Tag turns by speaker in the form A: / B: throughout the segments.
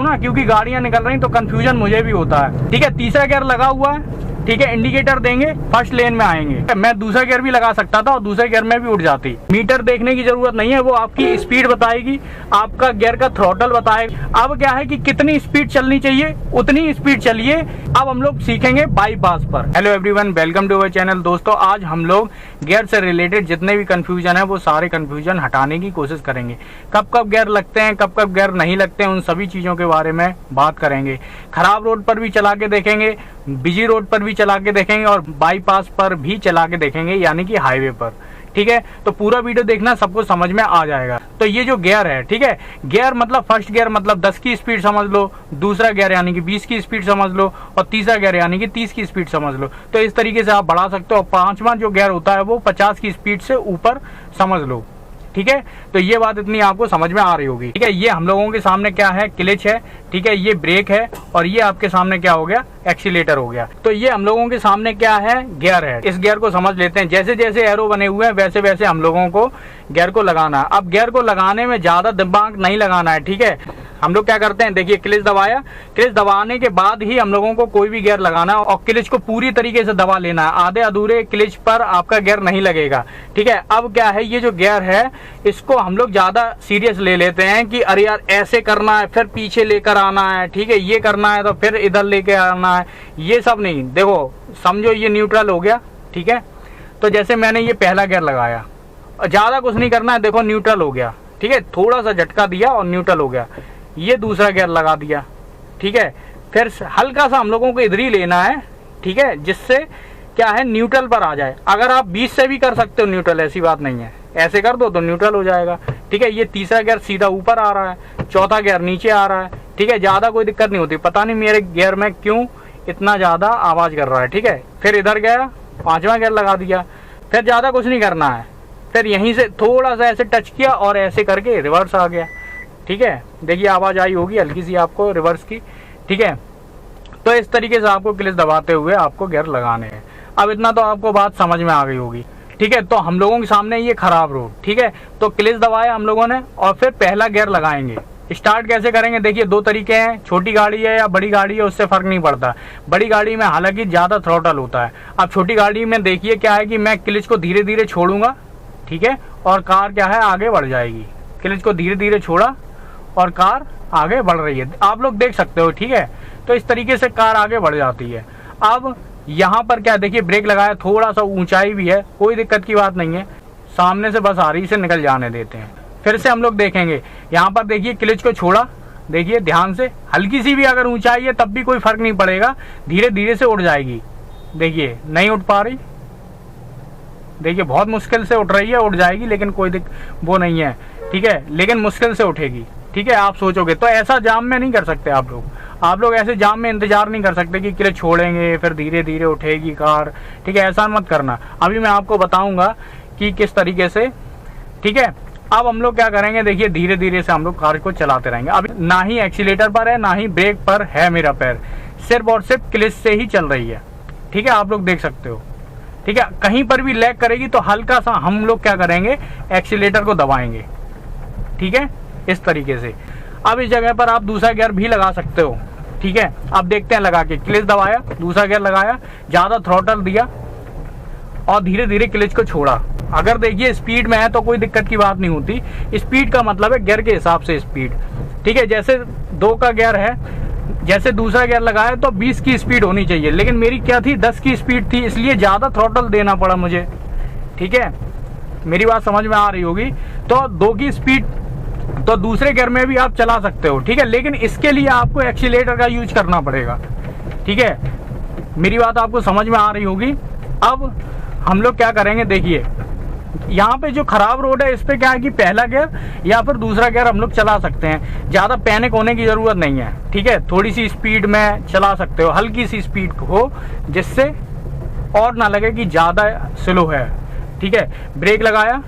A: ना, क्योंकि गाड़ियां निकल रही तो कंफ्यूजन मुझे भी होता है। ठीक है, तीसरा गियर लगा हुआ है, ठीक है, इंडिकेटर देंगे, फर्स्ट लेन में आएंगे। मैं दूसरा गियर भी लगा सकता था और दूसरे गियर में भी उठ जाती। मीटर देखने की जरूरत नहीं है, वो आपकी स्पीड बताएगी, आपका गियर का थ्रॉटल बताएगा। अब क्या है कि कितनी स्पीड चलनी चाहिए उतनी स्पीड चलिए। अब हम लोग सीखेंगे बाईपास पर। Hello everyone, welcome to our channel. दोस्तों, आज हम लोग गियर से रिलेटेड जितने भी कंफ्यूजन है वो सारे कंफ्यूजन हटाने की कोशिश करेंगे। कब कब गियर लगते हैं, कब कब गियर नहीं लगते हैं, उन सभी चीजों के बारे में बात करेंगे। खराब रोड पर भी चला के देखेंगे, बिजी रोड पर भी चला के देखेंगे और बाईपास पर भी चला के देखेंगे, यानी कि हाईवे पर। ठीक है, तो पूरा वीडियो देखना, सबको समझ में आ जाएगा। तो ये जो गियर है, ठीक है, गियर मतलब फर्स्ट गियर मतलब 10 की स्पीड समझ लो, दूसरा गियर यानी कि 20 की स्पीड समझ लो और तीसरा गियर यानी कि 30 की स्पीड समझ लो। तो इस तरीके से आप बढ़ा सकते हो। और पांचवा जो गियर होता है वो 50 की स्पीड से ऊपर समझ लो। ठीक है, तो ये बात इतनी आपको समझ में आ रही होगी। ठीक है, ये हम लोगों के सामने क्या है, क्लच है, ठीक है, ये ब्रेक है और ये आपके सामने क्या हो गया, एक्सीलेटर हो गया। तो ये हम लोगों के सामने क्या है, गियर है। इस गियर को समझ लेते हैं। जैसे जैसे एरो बने हुए हैं वैसे वैसे हम लोगों को गियर को लगाना है। अब गियर को लगाने में ज्यादा दिमाग नहीं लगाना है। ठीक है, हम लोग क्या करते हैं, देखिए क्लच दबाया, क्लच दबाने के बाद ही हम लोगों को कोई भी गियर लगाना है और क्लच को पूरी तरीके से दबा लेना है। आधे अधूरे क्लच पर आपका गियर नहीं लगेगा। ठीक है, अब क्या है, ये जो गियर है इसको हम लोग ज्यादा सीरियस ले लेते हैं कि अरे यार ऐसे करना है, फिर पीछे लेकर आना है, ठीक है, ये करना है तो फिर इधर लेके आना है, ये सब नहीं। देखो, समझो ये न्यूट्रल हो गया। ठीक है, तो जैसे मैंने ये पहला गियर लगाया, ज्यादा कुछ नहीं करना है, देखो न्यूट्रल हो गया। ठीक है, थोड़ा सा झटका दिया और न्यूट्रल हो गया। ये दूसरा गियर लगा दिया। ठीक है, फिर हल्का सा हम लोगों को इधर ही लेना है। ठीक है, जिससे क्या है, न्यूट्रल पर आ जाए। अगर आप 20 से भी कर सकते हो न्यूट्रल, ऐसी बात नहीं है, ऐसे कर दो तो न्यूट्रल हो जाएगा। ठीक है, ये तीसरा गियर सीधा ऊपर आ रहा है, चौथा गियर नीचे आ रहा है। ठीक है, ज्यादा कोई दिक्कत नहीं होती। पता नहीं मेरे गियर में क्यों इतना ज्यादा आवाज कर रहा है। ठीक है, फिर इधर गया, पांचवा गियर लगा दिया, फिर ज्यादा कुछ नहीं करना है, फिर यहीं से थोड़ा सा ऐसे टच किया और ऐसे करके रिवर्स आ गया। ठीक है, देखिए आवाज आई होगी हल्की सी आपको रिवर्स की। ठीक है, तो इस तरीके से आपको क्लच दबाते हुए आपको गियर लगाने हैं। अब इतना तो आपको बात समझ में आ गई होगी। ठीक है, तो हम लोगों के सामने ये खराब रोड। ठीक है, तो क्लच दबाया हम लोगों ने और फिर पहला गियर लगाएंगे। स्टार्ट कैसे करेंगे, देखिए दो तरीके हैं, छोटी गाड़ी है या बड़ी गाड़ी है उससे फर्क नहीं पड़ता। बड़ी गाड़ी में हालांकि ज्यादा थ्रॉटल होता है। अब छोटी गाड़ी में देखिए क्या है कि मैं क्लच को धीरे धीरे छोड़ूंगा, ठीक है, और कार क्या है आगे बढ़ जाएगी। क्लच को धीरे धीरे छोड़ा और कार आगे बढ़ रही है, आप लोग देख सकते हो। ठीक है, तो इस तरीके से कार आगे बढ़ जाती है। अब यहाँ पर क्या देखिए, ब्रेक लगाया, थोड़ा सा ऊंचाई भी है, कोई दिक्कत की बात नहीं है, सामने से बस आरी से निकल जाने देते हैं। फिर से हम लोग देखेंगे, यहाँ पर देखिए क्लच को छोड़ा, देखिए ध्यान से, हल्की सी भी अगर ऊंचाई है तब भी कोई फर्क नहीं पड़ेगा, धीरे धीरे से उठ जाएगी। देखिए नहीं उठ पा रही, देखिए बहुत मुश्किल से उठ रही है, उठ जाएगी, लेकिन कोई वो नहीं है। ठीक है, लेकिन मुश्किल से उठेगी। ठीक है, आप सोचोगे तो ऐसा जाम में नहीं कर सकते आप लोग ऐसे जाम में इंतजार नहीं कर सकते कि क्लच छोड़ेंगे फिर धीरे धीरे उठेगी कार। ठीक है, ऐसा मत करना। अभी मैं आपको बताऊंगा कि किस तरीके से। ठीक है, अब हम लोग क्या करेंगे, देखिए धीरे धीरे से हम लोग कार को चलाते रहेंगे। अभी ना ही एक्सीलेटर पर है ना ही ब्रेक पर है मेरा पैर, सिर्फ और सिर्फ क्लच से ही चल रही है। ठीक है, आप लोग देख सकते हो। ठीक है, कहीं पर भी लैग करेगी तो हल्का सा हम लोग क्या करेंगे, एक्सीलेटर को दबाएंगे। ठीक है, इस तरीके से। अब इस जगह पर आप दूसरा गियर भी लगा सकते हो। ठीक है, अब देखते हैं लगा के, क्लच दबाया, दूसरा गियर लगाया, ज्यादा थ्रॉटल दिया और धीरे धीरे क्लच को छोड़ा। अगर देखिए स्पीड में है तो कोई दिक्कत की बात नहीं होती, स्पीड का मतलब है गियर के हिसाब से स्पीड। ठीक है, जैसे 2 का गियर है, जैसे दूसरा गियर लगाया तो 20 की स्पीड होनी चाहिए, लेकिन मेरी क्या थी, 10 की स्पीड थी, इसलिए ज्यादा थ्रॉटल देना पड़ा मुझे। ठीक है, मेरी बात समझ में आ रही होगी। तो 2 की स्पीड तो दूसरे गियर में भी आप चला सकते हो। ठीक है, लेकिन इसके लिए आपको एक्सीलेटर का यूज करना पड़ेगा। ठीक है, मेरी बात आपको समझ में आ रही होगी। अब हम लोग क्या करेंगे, देखिए यहाँ पे जो खराब रोड है इस पे क्या है कि पहला गियर या फिर दूसरा गियर हम लोग चला सकते हैं, ज्यादा पैनिक होने की जरूरत नहीं है। ठीक है, थोड़ी सी स्पीड में चला सकते हो, हल्की सी स्पीड हो, जिससे और ना लगे कि ज्यादा स्लो है। ठीक है, ब्रेक लगाया,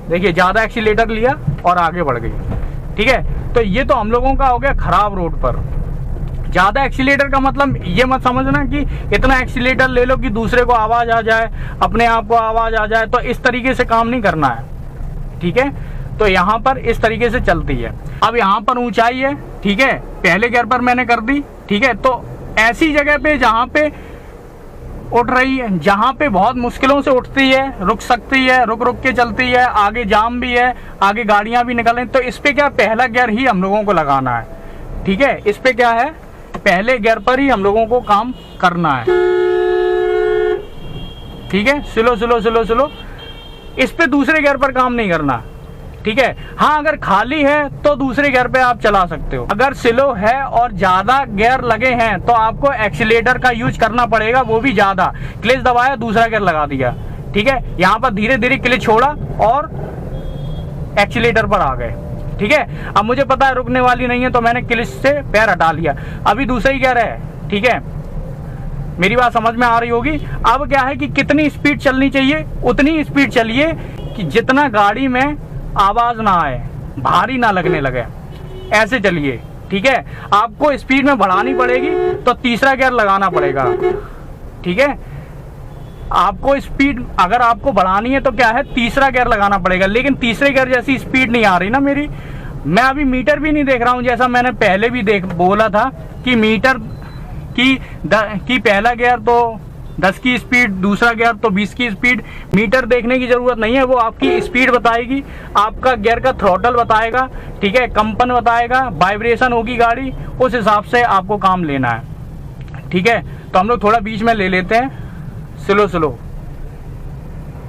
A: देखिए ज्यादा एक्सीलेटर लिया और आगे बढ़ गई। ठीक है, तो ये तो हम लोगों का हो गया खराब रोड पर। ज्यादा एक्सीलेटर का मतलब ये मत समझना कि इतना एक्सीलेटर ले लो कि दूसरे को आवाज आ जाए, अपने आप को आवाज आ जाए, तो इस तरीके से काम नहीं करना है। ठीक है, तो यहाँ पर इस तरीके से चलती है। अब यहाँ पर ऊंचाई है, ठीक है, पहले गियर पर मैंने कर दी। ठीक है, तो ऐसी जगह पे जहाँ पे उठ रही है, जहाँ पे बहुत मुश्किलों से उठती है, रुक सकती है, रुक रुक के चलती है, आगे जाम भी है, आगे गाड़ियाँ भी निकल रही, तो इस पे क्या पहला गियर ही हम लोगों को लगाना है। ठीक है, इस पे क्या है, पहले गियर पर ही हम लोगों को काम करना है। ठीक है, स्लो स्लो स्लो स्लो, इस पे दूसरे गियर पर काम नहीं करना। ठीक है, हाँ अगर खाली है तो दूसरे गियर पे आप चला सकते हो। अगर स्लो है और ज्यादा गियर लगे हैं तो आपको एक्सीलेटर का यूज करना पड़ेगा, वो भी ज्यादा। क्लच दबाया, दूसरा गियर लगा दिया। ठीक है, यहाँ पर धीरे धीरे क्लच छोड़ा और एक्सीलेटर पर आ गए। ठीक है, अब मुझे पता है रुकने वाली नहीं है तो मैंने क्लच से पैर हटा लिया, अभी दूसरा ही गियर है। ठीक है, मेरी बात समझ में आ रही होगी। अब क्या है कि कितनी स्पीड चलनी चाहिए, उतनी स्पीड चलिए कि जितना गाड़ी में आवाज ना आए, भारी ना लगने लगे, ऐसे चलिए। ठीक है, आपको स्पीड में बढ़ानी पड़ेगी तो तीसरा गियर लगाना पड़ेगा। ठीक है, आपको स्पीड अगर आपको बढ़ानी है तो क्या है, तीसरा गियर लगाना पड़ेगा। लेकिन तीसरे गियर जैसी स्पीड नहीं आ रही ना मेरी। मैं अभी मीटर भी नहीं देख रहा हूं, जैसा मैंने पहले भी बोला था कि मीटर की पहला गियर तो 10 की स्पीड, दूसरा गियर तो 20 की स्पीड। मीटर देखने की जरूरत नहीं है, वो आपकी स्पीड बताएगी, आपका गियर का थ्रॉटल बताएगा। ठीक है, कंपन बताएगा, वाइब्रेशन होगी गाड़ी, उस हिसाब से आपको काम लेना है। ठीक है, तो हम लोग थोड़ा बीच में ले लेते हैं, स्लो स्लो,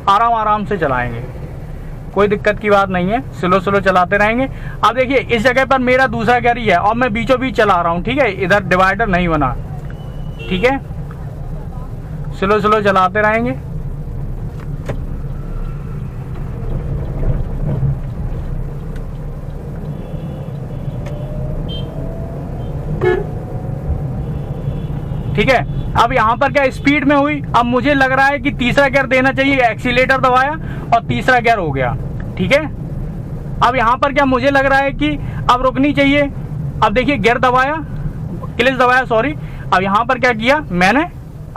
A: आराम आराम से चलाएंगे, कोई दिक्कत की बात नहीं है, स्लो स्लो चलाते रहेंगे। अब देखिए इस जगह पर मेरा दूसरा गियर ही है और मैं बीचों बीच चला रहा हूँ। ठीक है, इधर डिवाइडर नहीं बना। ठीक है, स्लो स्लो चलाते रहेंगे। ठीक है, अब यहाँ पर क्या स्पीड में हुई, अब मुझे लग रहा है कि तीसरा गियर देना चाहिए, एक्सीलेटर दबाया और तीसरा गियर हो गया। ठीक है, अब यहाँ पर क्या मुझे लग रहा है कि अब रुकनी चाहिए। अब देखिए गियर दबाया, क्लच दबाया, सॉरी। अब यहाँ पर क्या किया, मैंने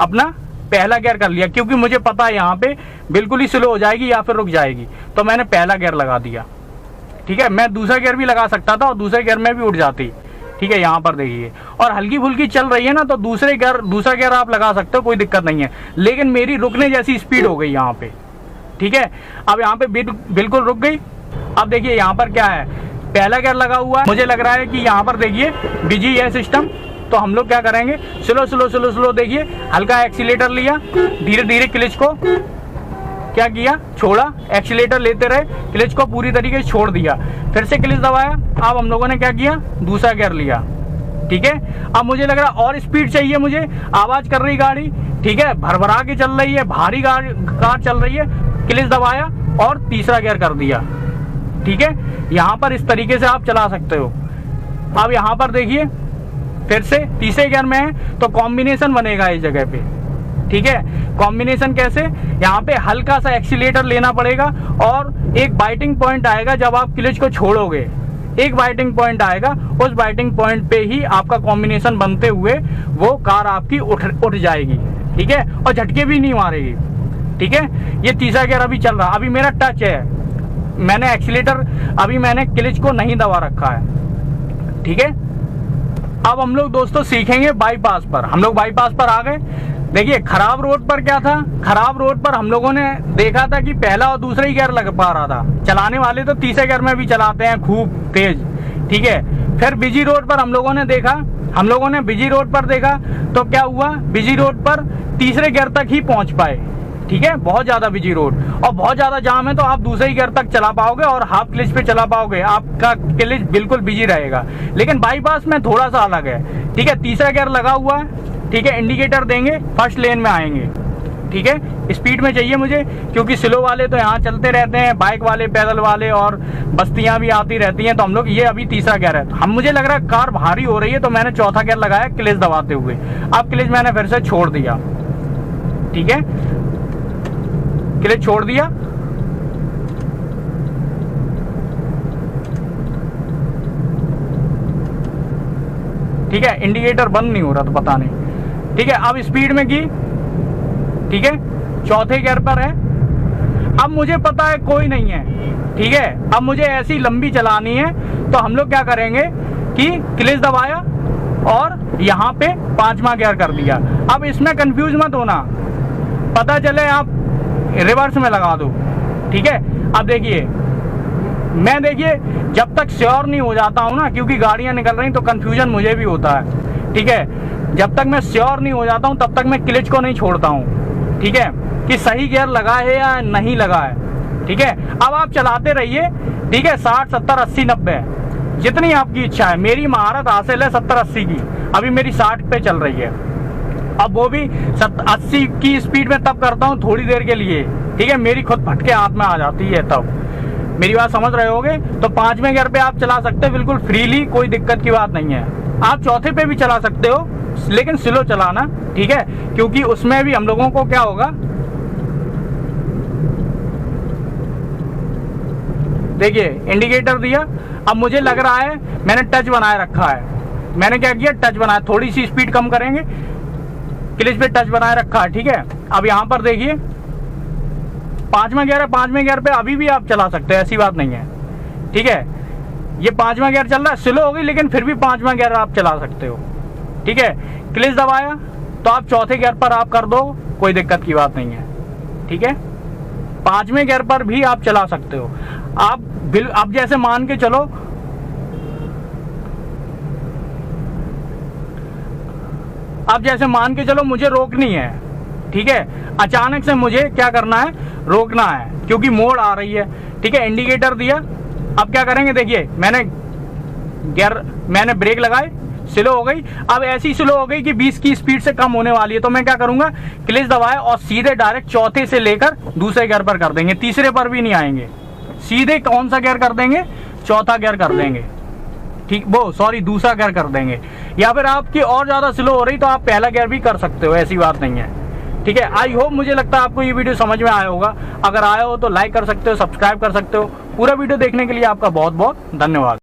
A: अपना पहला गियर कर लिया, क्योंकि मुझे पता है यहाँ पे बिल्कुल ही स्लो हो जाएगी या फिर रुक जाएगी, तो मैंने पहला गियर लगा दिया। ठीक है, मैं दूसरा गियर भी लगा सकता था और दूसरे गियर में भी उठ जाती। ठीक है, यहाँ पर देखिए, और हल्की फुल्की चल रही है ना तो दूसरा गियर आप लगा सकते हो, कोई दिक्कत नहीं है। लेकिन मेरी रुकने जैसी स्पीड हो गई यहाँ पे। ठीक है, अब यहाँ पे बिल्कुल रुक गई। अब देखिए यहाँ पर क्या है, पहला गियर लगा हुआ है, मुझे लग रहा है कि यहाँ पर देखिए बिजी है सिस्टम, तो हम लोग क्या करेंगे, स्लो स्लो स्लो स्लो, देखिए हल्का एक्सीलेटर लिया, धीरे धीरे क्लच को क्या किया, छोड़ा, एक्सीलेटर लेते रहे, क्लच को पूरी तरीके से छोड़ दिया, फिर से क्लच दबाया। अब हम लोगों ने क्या किया, दूसरा गियर लिया। ठीक है, अब मुझे लग रहा और स्पीड चाहिए मुझे, आवाज कर रही गाड़ी। ठीक है, भरभरा के चल रही है, भारी कार चल रही है, क्लच दबाया और तीसरा गियर कर दिया। ठीक है, यहाँ पर इस तरीके से आप चला सकते हो। अब यहाँ पर देखिए फिर से तीसरे गियर में है तो कॉम्बिनेशन बनेगा इस जगह पे। ठीक है, कॉम्बिनेशन कैसे, यहाँ पे हल्का सा एक्सीलेटर लेना पड़ेगा और एक बाइटिंग पॉइंट आएगा, जब आप क्लच को छोड़ोगे एक बाइटिंग पॉइंट आएगा, उस बाइटिंग पॉइंट पे ही आपका कॉम्बिनेशन बनते हुए वो कार आपकी उठ जाएगी। ठीक है, और झटके भी नहीं मारेगी। ठीक है, ये तीसरा गियर अभी चल रहा, अभी मेरा टच है, मैंने एक्सीलेटर, अभी मैंने क्लच को नहीं दबा रखा है। ठीक है, अब हम लोग दोस्तों सीखेंगे बाईपास पर। हम लोग बाईपास पर आ गए। देखिए खराब रोड पर क्या था, खराब रोड पर हम लोगों ने देखा था कि पहला और दूसरा ही गियर लग पा रहा था। चलाने वाले तो तीसरे गियर में भी चलाते हैं खूब तेज। ठीक है, फिर बिजी रोड पर हम लोगों ने बिजी रोड पर देखा तो क्या हुआ, बिजी रोड पर तीसरे गियर तक ही पहुंच पाए। ठीक है, बहुत ज्यादा बिजी रोड और बहुत ज्यादा जाम है तो आप दूसरे गियर तक चला पाओगे और हाफ क्लच पे चला पाओगे, आपका क्लच बिल्कुल बिजी रहेगा। लेकिन बाईपास में थोड़ा सा अलग है। ठीक है, तीसरा गियर लगा हुआ है। ठीक है, इंडिकेटर देंगे, फर्स्ट लेन में आएंगे। ठीक है, स्पीड में चाहिए मुझे, क्योंकि स्लो वाले तो यहाँ चलते रहते हैं, बाइक वाले, पैदल वाले और बस्तियां भी आती रहती हैं, तो हम लोग, ये अभी तीसरा गियर है। हम, मुझे लग रहा है कार भारी हो रही है तो मैंने चौथा गियर लगाया क्लच दबाते हुए। अब क्लच मैंने फिर से छोड़ दिया। ठीक है, क्लच छोड़ दिया। ठीक है, इंडिकेटर बंद नहीं हो रहा तो पता नहीं। ठीक है, अब स्पीड में की। ठीक है, चौथे गियर पर है। अब मुझे पता है कोई नहीं है। ठीक है, अब मुझे ऐसी लंबी चलानी है तो हम लोग क्या करेंगे, कि क्लच दबाया और यहाँ पे 5वां गियर कर दिया। अब इसमें कंफ्यूज मत होना, पता चले आप रिवर्स में लगा दो, ठीक है। अब देखिए मैं जब तक श्योर नहीं हो जाता हूँ ना, क्योंकि गाड़ियाँ निकल रही तो कंफ्यूजन मुझे भी होता है, ठीक है। जब तक मैं श्योर नहीं हो जाता हूँ तब तक मैं क्लच को नहीं छोड़ता हूँ, ठीक है, कि सही गियर लगा है या नहीं लगा है, ठीक है। अब आप चलाते रहिए, ठीक है, 60, 70, 80, 90 जितनी आपकी इच्छा है। मेरी महारत हासिल है 70, 80 की, अभी मेरी 60 पे चल रही है। अब वो भी 80 की स्पीड में तब करता हूँ थोड़ी देर के लिए, ठीक है, मेरी खुद फटके हाथ में आ जाती है तब। मेरी बात समझ रहे होगे। तो 5वें गियर पे आप चला सकते हो बिल्कुल फ्रीली, कोई दिक्कत की बात नहीं है। आप चौथे पे भी चला सकते हो, लेकिन स्लो चलाना, ठीक है, क्योंकि उसमें भी हम लोगों को क्या होगा, देखिए इंडिकेटर दिया। अब मुझे लग रहा है मैंने टच बनाए रखा है, मैंने क्या किया, टच बनाया, थोड़ी सी स्पीड कम करेंगे, क्लच पे टच बनाए रखा है, ठीक है। अब यहाँ पर देखिए 5वां गियर है, 5वें गियर पे अभी भी आप चला सकते हैं, ऐसी बात नहीं है, ठीक है। ये 5वां गियर चल रहा है, स्लो हो गई लेकिन फिर भी 5वां गियर आप चला सकते हो, ठीक है। क्लच दबाया तो आप चौथे गियर पर आप कर दो, कोई दिक्कत की बात नहीं है, ठीक है। 5वें गियर पर भी आप चला सकते हो। आप जैसे मान के चलो, अब जैसे मान के चलो मुझे रोकनी है, ठीक है, अचानक से मुझे क्या करना है, रोकना है, क्योंकि मोड़ आ रही है, ठीक है। इंडिकेटर दिया, अब क्या करेंगे, देखिए मैंने ब्रेक लगाए, स्लो हो गई। अब ऐसी स्लो हो गई कि 20 की स्पीड से कम होने वाली है, तो मैं क्या करूंगा, क्लच दबाए और सीधे डायरेक्ट चौथे से लेकर दूसरे गियर पर कर देंगे, तीसरे पर भी नहीं आएंगे, सीधे कौन सा गियर कर देंगे, चौथा गियर कर देंगे, ठीक, दूसरा गियर कर देंगे। या फिर आपकी और ज्यादा स्लो हो रही तो आप पहला गियर भी कर सकते हो, ऐसी बात नहीं है, ठीक है। आई होप, मुझे लगता है आपको ये वीडियो समझ में आया होगा। अगर आया हो तो लाइक कर सकते हो, सब्सक्राइब कर सकते हो। पूरा वीडियो देखने के लिए आपका बहुत बहुत धन्यवाद।